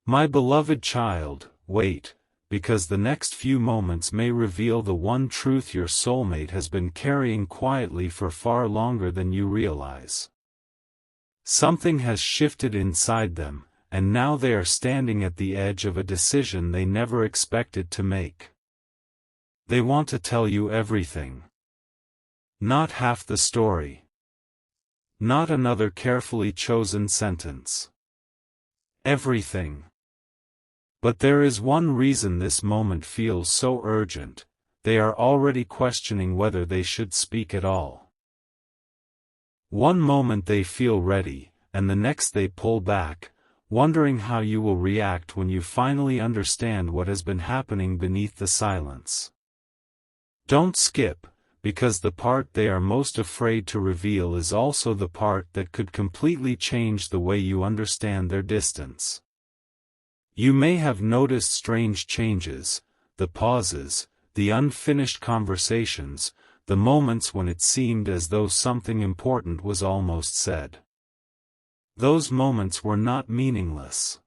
My beloved child, wait, because the next few moments may reveal the one truth your soulmate has been carrying quietly for far longer than you realize. Something has shifted inside them, and now they are standing at the edge of a decision they never expected to make. They want to tell you everything. Not half the story. Not another carefully chosen sentence. Everything. But there is one reason this moment feels so urgent: they are already questioning whether they should speak at all. One moment they feel ready, and the next they pull back, wondering how you will react when you finally understand what has been happening beneath the silence. Don't skip, because the part they are most afraid to reveal is also the part that could completely change the way you understand their distance. You may have noticed strange changes, the pauses, the unfinished conversations, the moments when it seemed as though something important was almost said. Those moments were not meaningless.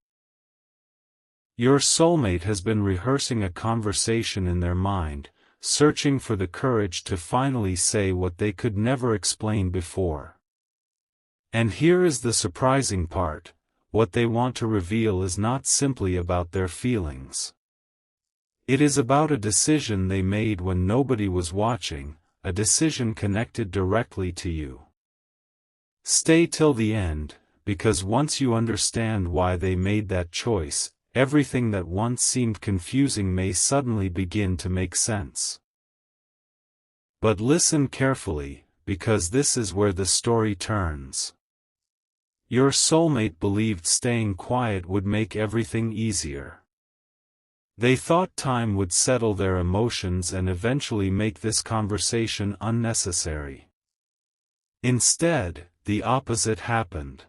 Your soulmate has been rehearsing a conversation in their mind, searching for the courage to finally say what they could never explain before. And here is the surprising part: what they want to reveal is not simply about their feelings. It is about a decision they made when nobody was watching, a decision connected directly to you. Stay till the end, because once you understand why they made that choice, everything that once seemed confusing may suddenly begin to make sense. But listen carefully, because this is where the story turns. Your soulmate believed staying quiet would make everything easier. They thought time would settle their emotions and eventually make this conversation unnecessary. Instead, the opposite happened.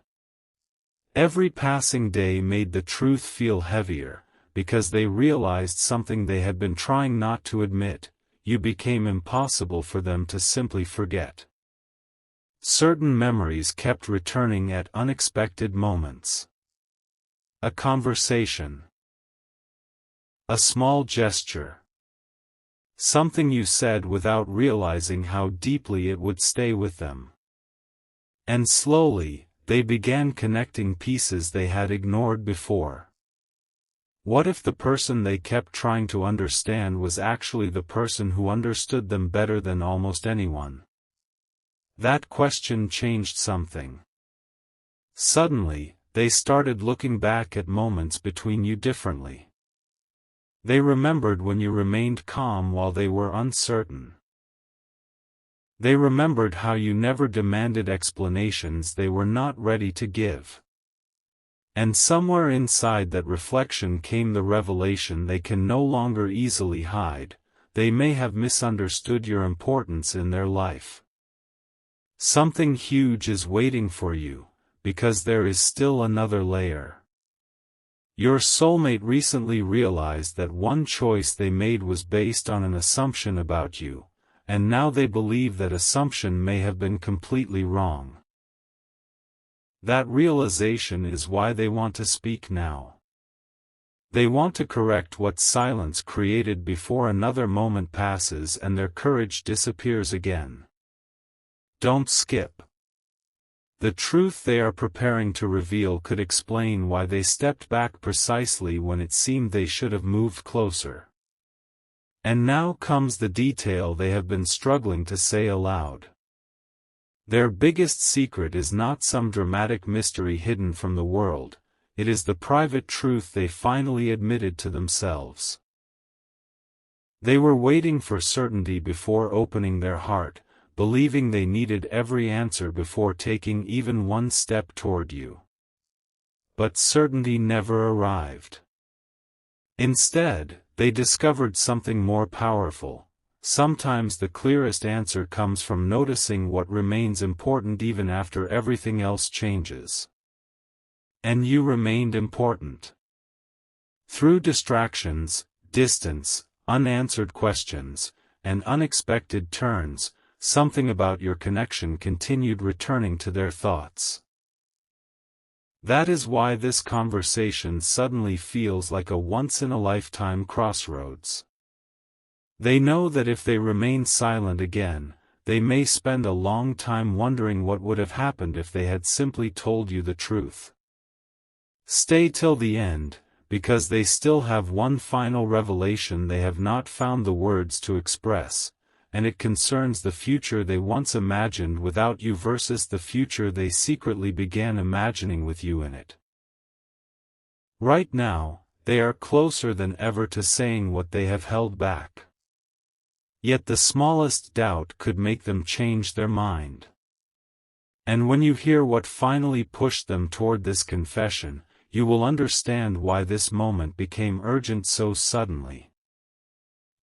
Every passing day made the truth feel heavier, because they realized something they had been trying not to admit: you became impossible for them to simply forget. Certain memories kept returning at unexpected moments. A conversation. A small gesture. Something you said without realizing how deeply it would stay with them. And slowly, they began connecting pieces they had ignored before. What if the person they kept trying to understand was actually the person who understood them better than almost anyone? That question changed something. Suddenly, they started looking back at moments between you differently. They remembered when you remained calm while they were uncertain. They remembered how you never demanded explanations they were not ready to give. And somewhere inside that reflection came the revelation they can no longer easily hide: they may have misunderstood your importance in their life. Something huge is waiting for you, because there is still another layer. Your soulmate recently realized that one choice they made was based on an assumption about you, and now they believe that assumption may have been completely wrong. That realization is why they want to speak now. They want to correct what silence created before another moment passes and their courage disappears again. Don't skip. The truth they are preparing to reveal could explain why they stepped back precisely when it seemed they should have moved closer. And now comes the detail they have been struggling to say aloud. Their biggest secret is not some dramatic mystery hidden from the world: it is the private truth they finally admitted to themselves. They were waiting for certainty before opening their heart, believing they needed every answer before taking even one step toward you. But certainty never arrived. Instead, they discovered something more powerful. Sometimes the clearest answer comes from noticing what remains important even after everything else changes. And you remained important. Through distractions, distance, unanswered questions, and unexpected turns, something about your connection continued returning to their thoughts. That is why this conversation suddenly feels like a once-in-a-lifetime crossroads. They know that if they remain silent again, they may spend a long time wondering what would have happened if they had simply told you the truth. Stay till the end, because they still have one final revelation they have not found the words to express, and it concerns the future they once imagined without you versus the future they secretly began imagining with you in it. Right now, they are closer than ever to saying what they have held back. Yet the smallest doubt could make them change their mind. And when you hear what finally pushed them toward this confession, you will understand why this moment became urgent so suddenly.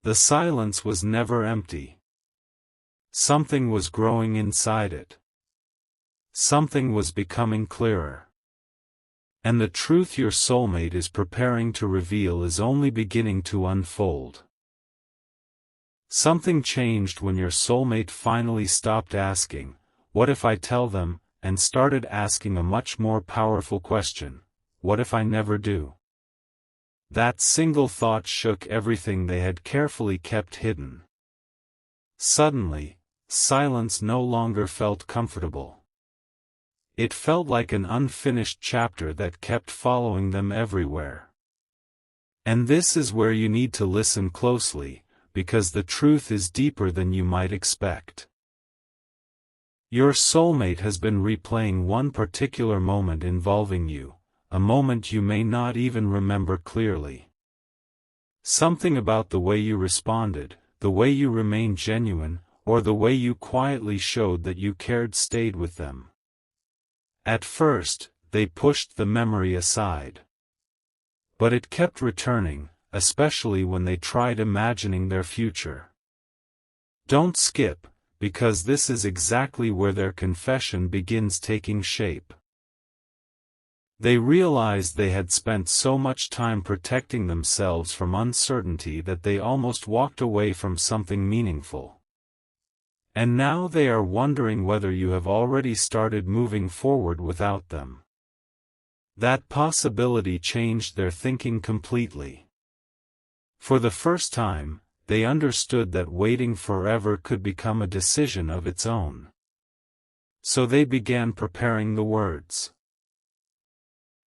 The silence was never empty. Something was growing inside it. Something was becoming clearer. And the truth your soulmate is preparing to reveal is only beginning to unfold. Something changed when your soulmate finally stopped asking, "What if I tell them?" and started asking a much more powerful question, "What if I never do?" That single thought shook everything they had carefully kept hidden. Suddenly, silence no longer felt comfortable. It felt like an unfinished chapter that kept following them everywhere. And this is where you need to listen closely, because the truth is deeper than you might expect. Your soulmate has been replaying one particular moment involving you, a moment you may not even remember clearly. Something about the way you responded, the way you remained genuine, or the way you quietly showed that you cared stayed with them. At first, they pushed the memory aside. But it kept returning, especially when they tried imagining their future. Don't skip, because this is exactly where their confession begins taking shape. They realized they had spent so much time protecting themselves from uncertainty that they almost walked away from something meaningful. And now they are wondering whether you have already started moving forward without them. That possibility changed their thinking completely. For the first time, they understood that waiting forever could become a decision of its own. So they began preparing the words.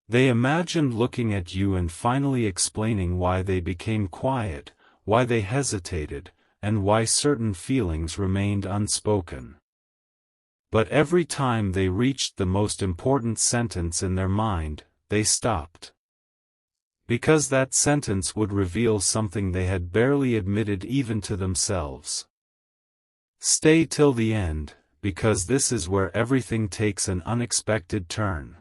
They imagined looking at you and finally explaining why they became quiet, why they hesitated, and why certain feelings remained unspoken. But every time they reached the most important sentence in their mind, they stopped. Because that sentence would reveal something they had barely admitted even to themselves. Stay till the end, because this is where everything takes an unexpected turn.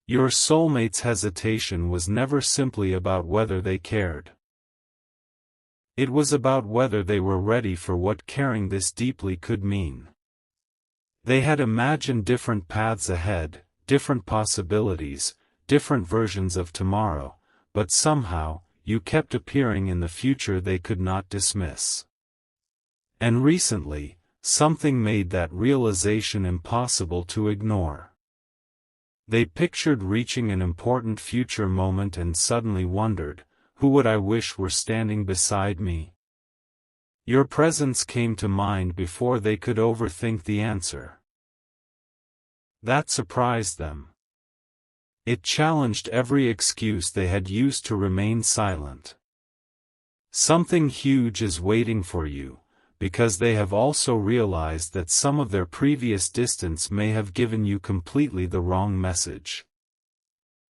Your soulmate's hesitation was never simply about whether they cared. It was about whether they were ready for what caring this deeply could mean. They had imagined different paths ahead, different possibilities, different versions of tomorrow, but somehow, you kept appearing in the future they could not dismiss. And recently, something made that realization impossible to ignore. They pictured reaching an important future moment and suddenly wondered, who would I wish were standing beside me? Your presence came to mind before they could overthink the answer. That surprised them. It challenged every excuse they had used to remain silent. Something huge is waiting for you, because they have also realized that some of their previous distance may have given you completely the wrong message.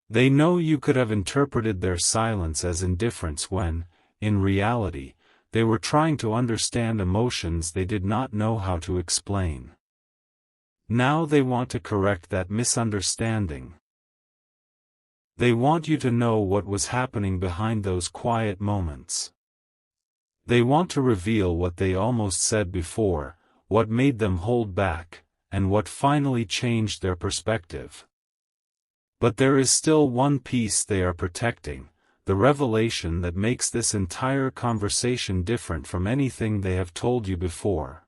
They know you could have interpreted their silence as indifference when, in reality, they were trying to understand emotions they did not know how to explain. Now they want to correct that misunderstanding. They want you to know what was happening behind those quiet moments. They want to reveal what they almost said before, what made them hold back, and what finally changed their perspective. But there is still one piece they are protecting, the revelation that makes this entire conversation different from anything they have told you before.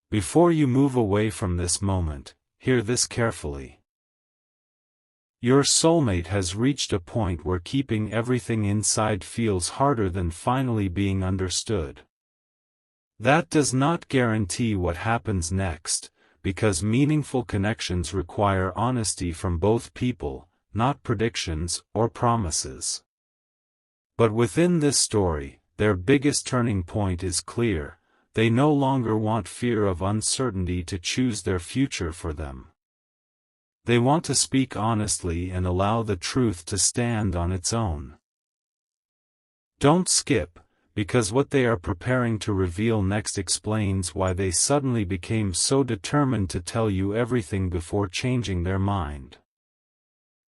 Before you move away from this moment, hear this carefully. Your soulmate has reached a point where keeping everything inside feels harder than finally being understood. That does not guarantee what happens next, because meaningful connections require honesty from both people, not predictions or promises. But within this story, their biggest turning point is clear: they no longer want fear of uncertainty to choose their future for them. They want to speak honestly and allow the truth to stand on its own. Don't skip, because what they are preparing to reveal next explains why they suddenly became so determined to tell you everything before changing their mind.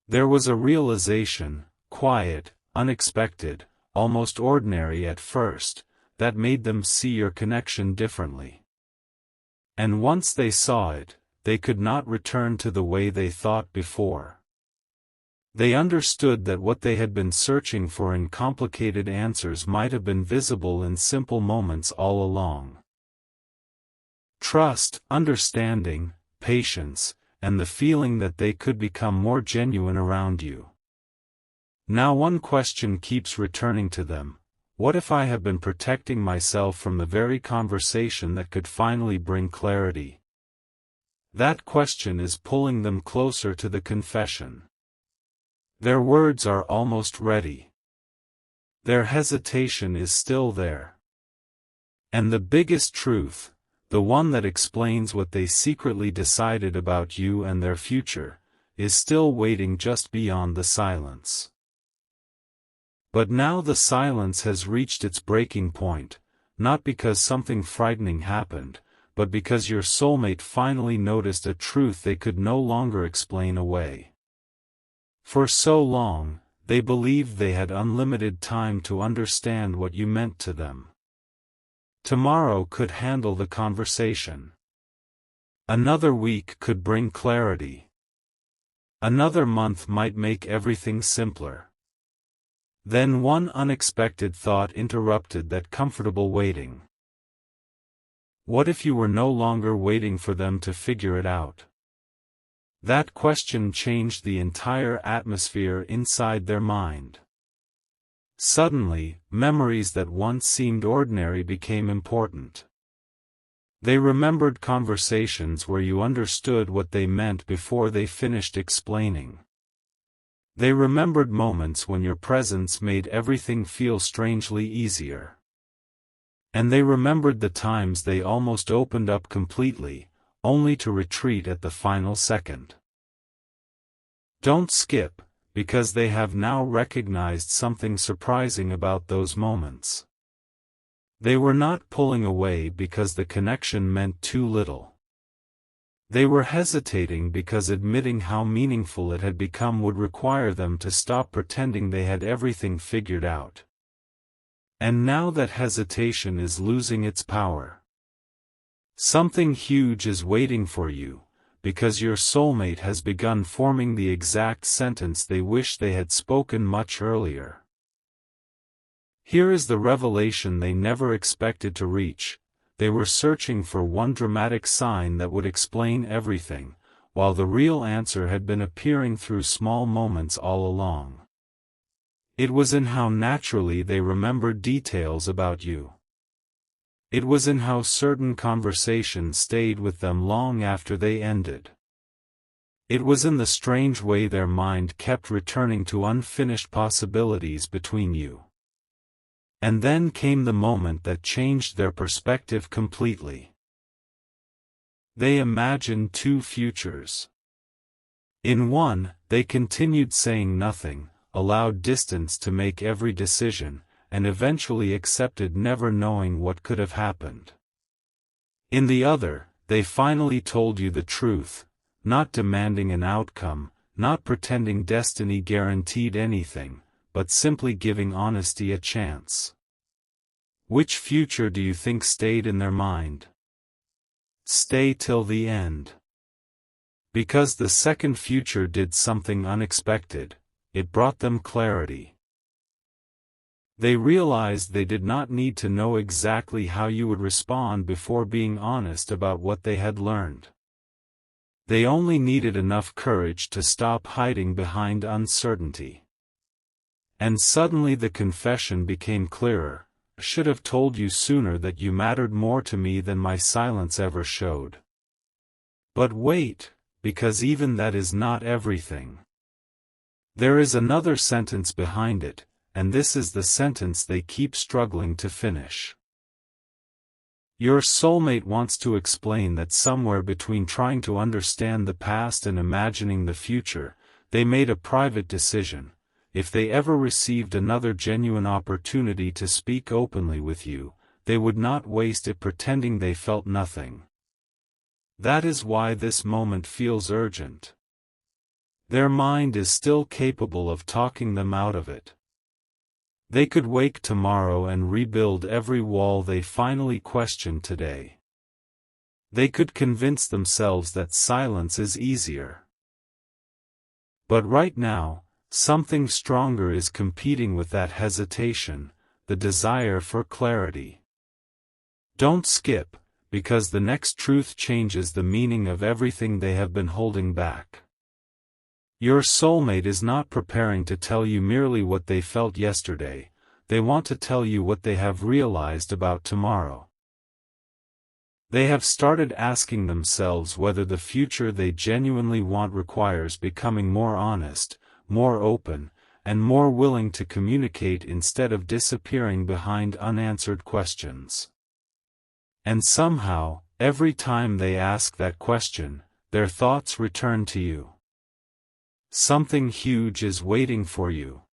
There was a realization, quiet, unexpected, almost ordinary at first, that made them see your connection differently. And once they saw it, they could not return to the way they thought before. They understood that what they had been searching for in complicated answers might have been visible in simple moments all along. Trust, understanding, patience, and the feeling that they could become more genuine around you. Now one question keeps returning to them: what if I have been protecting myself from the very conversation that could finally bring clarity? That question is pulling them closer to the confession. Their words are almost ready. Their hesitation is still there. And the biggest truth, the one that explains what they secretly decided about you and their future, is still waiting just beyond the silence. But now the silence has reached its breaking point, not because something frightening happened, but because your soulmate finally noticed a truth they could no longer explain away. For so long, they believed they had unlimited time to understand what you meant to them. Tomorrow could handle the conversation. Another week could bring clarity. Another month might make everything simpler. Then one unexpected thought interrupted that comfortable waiting. What if you were no longer waiting for them to figure it out? That question changed the entire atmosphere inside their mind. Suddenly, memories that once seemed ordinary became important. They remembered conversations where you understood what they meant before they finished explaining. They remembered moments when your presence made everything feel strangely easier. And they remembered the times they almost opened up completely, only to retreat at the final second. Don't skip, because they have now recognized something surprising about those moments. They were not pulling away because the connection meant too little. They were hesitating because admitting how meaningful it had become would require them to stop pretending they had everything figured out. And now that hesitation is losing its power. Something huge is waiting for you, because your soulmate has begun forming the exact sentence they wish they had spoken much earlier. Here is the revelation they never expected to reach: they were searching for one dramatic sign that would explain everything, while the real answer had been appearing through small moments all along. It was in how naturally they remembered details about you. It was in how certain conversations stayed with them long after they ended. It was in the strange way their mind kept returning to unfinished possibilities between you. And then came the moment that changed their perspective completely. They imagined two futures. In one, they continued saying nothing, allowed distance to make every decision, and eventually accepted never knowing what could have happened. In the other, they finally told you the truth, not demanding an outcome, not pretending destiny guaranteed anything, but simply giving honesty a chance. Which future do you think stayed in their mind? Stay till the end. Because the second future did something unexpected. It brought them clarity. They realized they did not need to know exactly how you would respond before being honest about what they had learned. They only needed enough courage to stop hiding behind uncertainty. And suddenly the confession became clearer. I should have told you sooner that you mattered more to me than my silence ever showed. But wait, because even that is not everything. There is another sentence behind it, and this is the sentence they keep struggling to finish. Your soulmate wants to explain that somewhere between trying to understand the past and imagining the future, they made a private decision. If they ever received another genuine opportunity to speak openly with you, they would not waste it pretending they felt nothing. That is why this moment feels urgent. Their mind is still capable of talking them out of it. They could wake tomorrow and rebuild every wall they finally questioned today. They could convince themselves that silence is easier. But right now, something stronger is competing with that hesitation, the desire for clarity. Don't skip, because the next truth changes the meaning of everything they have been holding back. Your soulmate is not preparing to tell you merely what they felt yesterday, they want to tell you what they have realized about tomorrow. They have started asking themselves whether the future they genuinely want requires becoming more honest, more open, and more willing to communicate instead of disappearing behind unanswered questions. And somehow, every time they ask that question, their thoughts return to you. Something huge is waiting for you.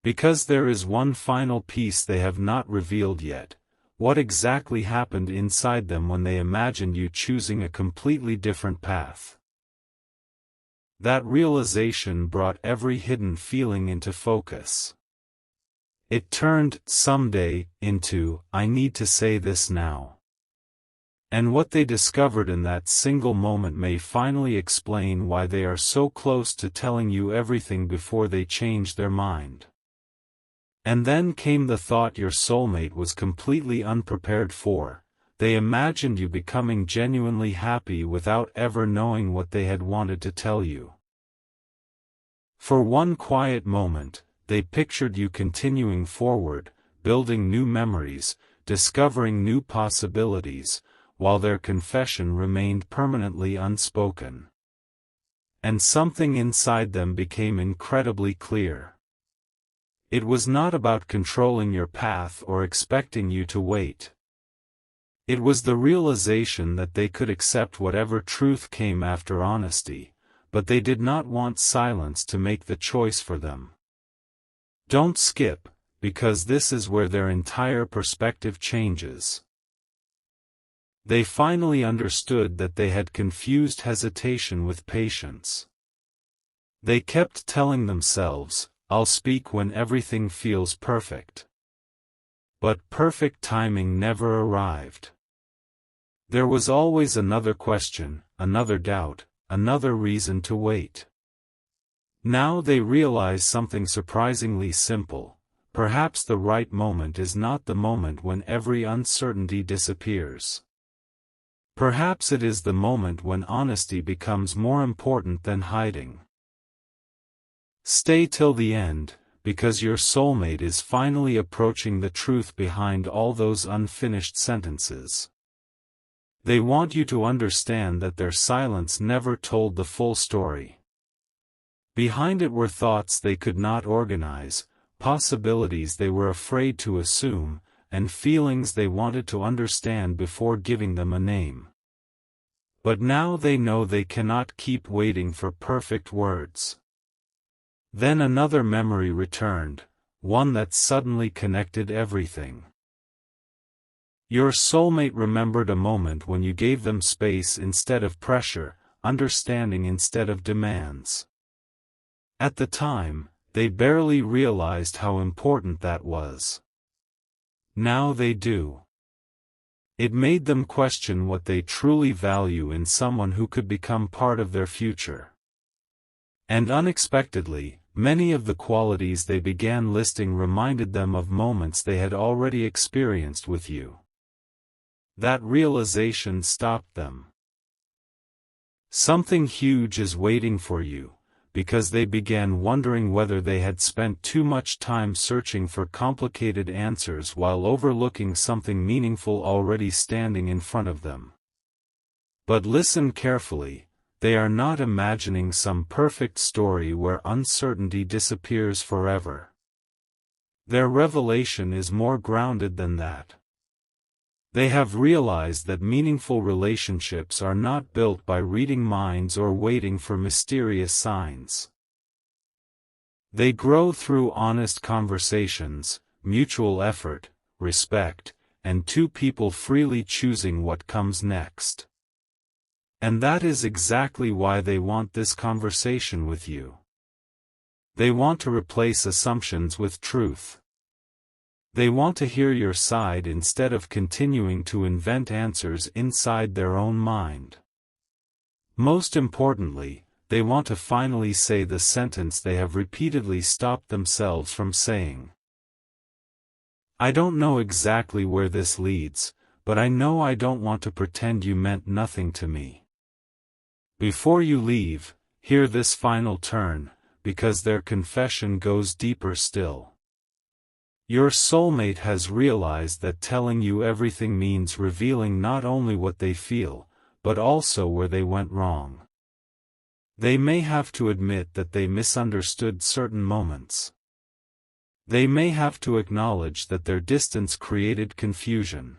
Because there is one final piece they have not revealed yet. What exactly happened inside them when they imagined you choosing a completely different path? That realization brought every hidden feeling into focus. It turned "someday" into "I need to say this now." And what they discovered in that single moment may finally explain why they are so close to telling you everything before they change their mind. And then came the thought your soulmate was completely unprepared for. They imagined you becoming genuinely happy without ever knowing what they had wanted to tell you. For one quiet moment, they pictured you continuing forward, building new memories, discovering new possibilities, while their confession remained permanently unspoken. And something inside them became incredibly clear. It was not about controlling your path or expecting you to wait. It was the realization that they could accept whatever truth came after honesty, but they did not want silence to make the choice for them. Don't skip, because this is where their entire perspective changes. They finally understood that they had confused hesitation with patience. They kept telling themselves, "I'll speak when everything feels perfect." But perfect timing never arrived. There was always another question, another doubt, another reason to wait. Now they realize something surprisingly simple. Perhaps the right moment is not the moment when every uncertainty disappears. Perhaps it is the moment when honesty becomes more important than hiding. Stay till the end, because your soulmate is finally approaching the truth behind all those unfinished sentences. They want you to understand that their silence never told the full story. Behind it were thoughts they could not organize, possibilities they were afraid to assume, and feelings they wanted to understand before giving them a name. But now they know they cannot keep waiting for perfect words. Then another memory returned, one that suddenly connected everything. Your soulmate remembered a moment when you gave them space instead of pressure, understanding instead of demands. At the time, they barely realized how important that was. Now they do. It made them question what they truly value in someone who could become part of their future. And unexpectedly, many of the qualities they began listing reminded them of moments they had already experienced with you. That realization stopped them. Something huge is waiting for you, because they began wondering whether they had spent too much time searching for complicated answers while overlooking something meaningful already standing in front of them. But listen carefully, they are not imagining some perfect story where uncertainty disappears forever. Their revelation is more grounded than that. They have realized that meaningful relationships are not built by reading minds or waiting for mysterious signs. They grow through honest conversations, mutual effort, respect, and two people freely choosing what comes next. And that is exactly why they want this conversation with you. They want to replace assumptions with truth. They want to hear your side instead of continuing to invent answers inside their own mind. Most importantly, they want to finally say the sentence they have repeatedly stopped themselves from saying. I don't know exactly where this leads, but I know I don't want to pretend you meant nothing to me. Before you leave, hear this final turn, because their confession goes deeper still. Your soulmate has realized that telling you everything means revealing not only what they feel, but also where they went wrong. They may have to admit that they misunderstood certain moments. They may have to acknowledge that their distance created confusion.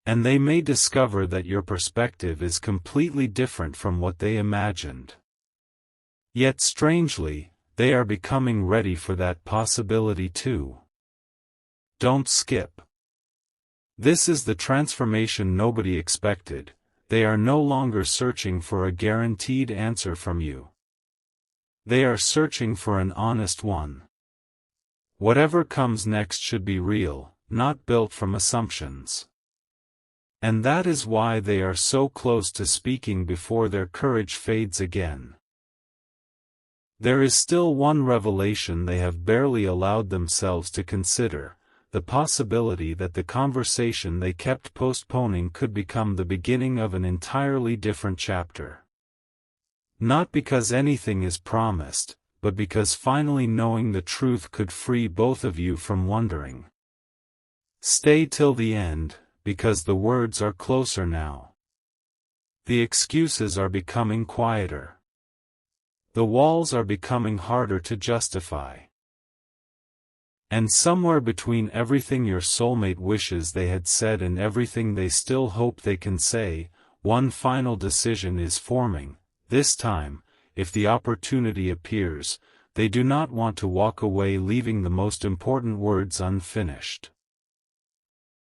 And they may discover that your perspective is completely different from what they imagined. Yet strangely, they are becoming ready for that possibility too. Don't skip. This is the transformation nobody expected. They are no longer searching for a guaranteed answer from you. They are searching for an honest one. Whatever comes next should be real, not built from assumptions. And that is why they are so close to speaking before their courage fades again. There is still one revelation they have barely allowed themselves to consider, the possibility that the conversation they kept postponing could become the beginning of an entirely different chapter. Not because anything is promised, but because finally knowing the truth could free both of you from wondering. Stay till the end, because the words are closer now. The excuses are becoming quieter. The walls are becoming harder to justify. And somewhere between everything your soulmate wishes they had said and everything they still hope they can say, one final decision is forming. This time, if the opportunity appears, they do not want to walk away leaving the most important words unfinished.